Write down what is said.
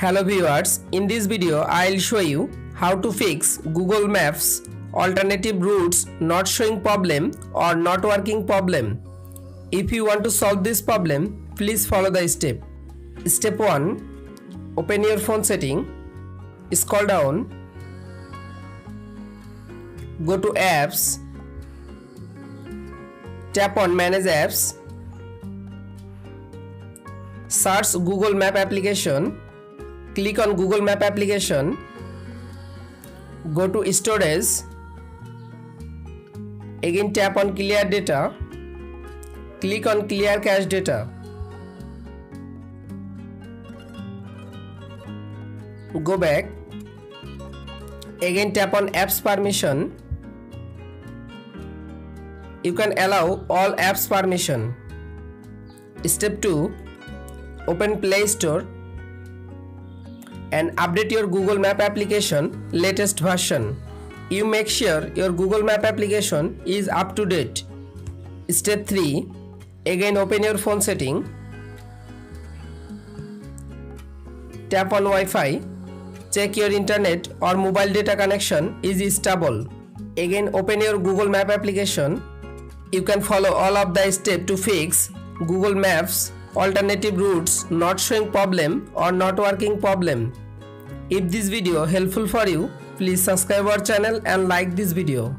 Hello viewers, in this video I'll show you how to fix Google Maps alternative routes not showing problem or not working problem. If you want to solve this problem, please follow the step. Step 1. Open your phone setting, scroll down, go to apps, tap on manage apps, search Google Map application, click on Google Map application, go to storage, again tap on clear data, click on clear cache data, go back, again tap on apps permission. You can allow all apps permission. Step 2. Open Play Store and update your Google Map application latest version. You make sure your Google Map application is up to date. Step 3. Again open your phone setting, tap on Wi-Fi, check your internet or mobile data connection is stable. Again open your Google Map application. You can follow all of the steps to fix Google Maps alternative routes not showing problem or not working problem. If this video helpful for you, please subscribe our channel and like this video.